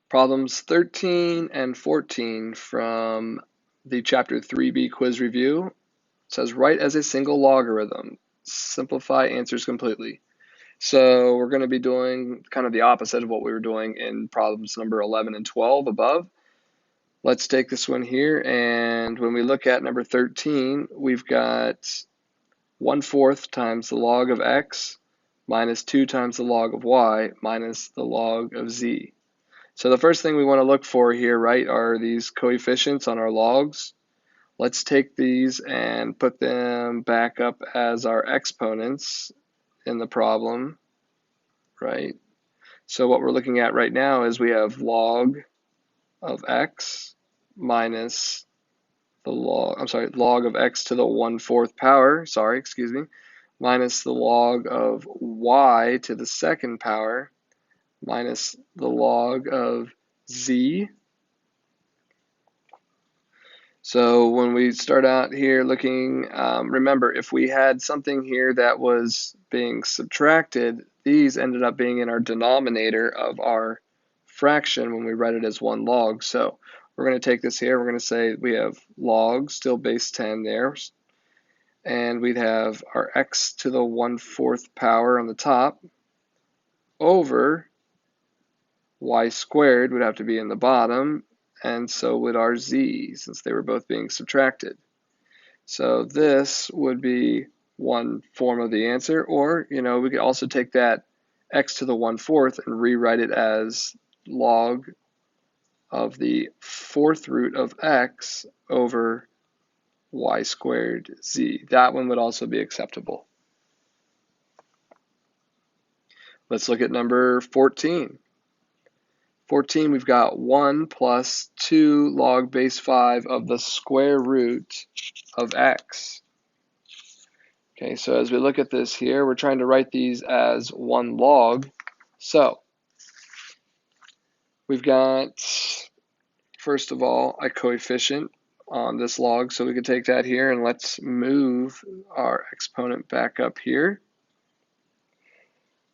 Problems 13 and 14 from the Chapter 3B quiz review. It says, write as a single logarithm. Simplify answers completely. So we're going to be doing kind of the opposite of what we were doing in problems number 11 and 12 above. Let's take this one here, and when we look at number 13, we've got 1/4 times the log of x minus 2 times the log of y minus the log of z. So the first thing we want to look for here, right, are these coefficients on our logs. Let's take these and put them back up as our exponents in the problem, right? So what we're looking at right now is we have log of x minus the log of x to the 1/4 power, minus the log of y to the 2nd power, minus the log of z. So when we start out here looking, remember, if we had something here that was being subtracted, these ended up being in our denominator of our fraction when we write it as 1 log. So we're going to take this here, we're going to say we have log, still base 10 there, and we'd have our x to the 1/4 power on the top over y squared would have to be in the bottom, and so would our z, since they were both being subtracted. So this would be one form of the answer, or we could also take that x to the 1/4 and rewrite it as log of the 4th root of x over y squared z. That one would also be acceptable. Let's look at number 14. 14, we've got 1 plus 2 log base 5 of the square root of x. Okay, so as we look at this here, we're trying to write these as 1 log. So we've got, first of all, a coefficient on this log, so we could take that here, and let's move our exponent back up here.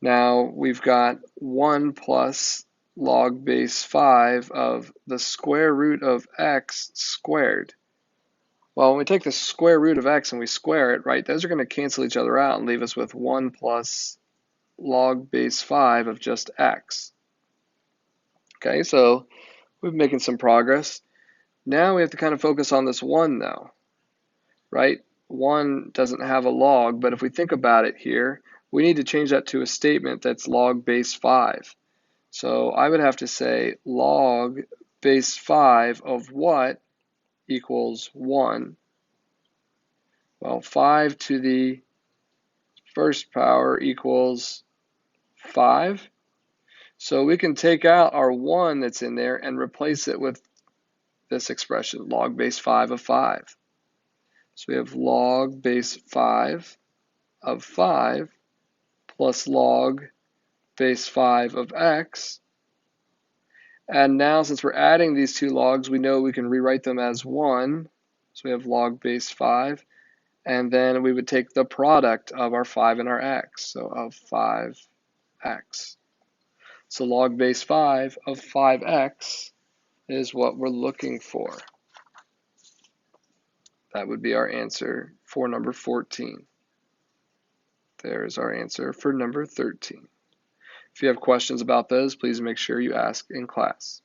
Now we've got 1 plus log base 5 of the square root of x squared. Well, when we take the square root of x and we square it, right, those are going to cancel each other out and leave us with 1 plus log base 5 of just x. Okay, so we've been making some progress. Now we have to kind of focus on this 1 though, right? 1 doesn't have a log, but if we think about it here, we need to change that to a statement that's log base 5. So I would have to say log base 5 of what equals 1? Well, 5 to the 1st power equals 5. So we can take out our 1 that's in there and replace it with this expression, log base 5 of 5. So we have log base 5 of 5 plus log base 5 of x. And now since we're adding these two logs, we know we can rewrite them as 1. So we have log base 5. And then we would take the product of our 5 and our x, so of 5x. So log base 5 of 5x is what we're looking for. That would be our answer for number 14. There's our answer for number 13. If you have questions about those, please make sure you ask in class.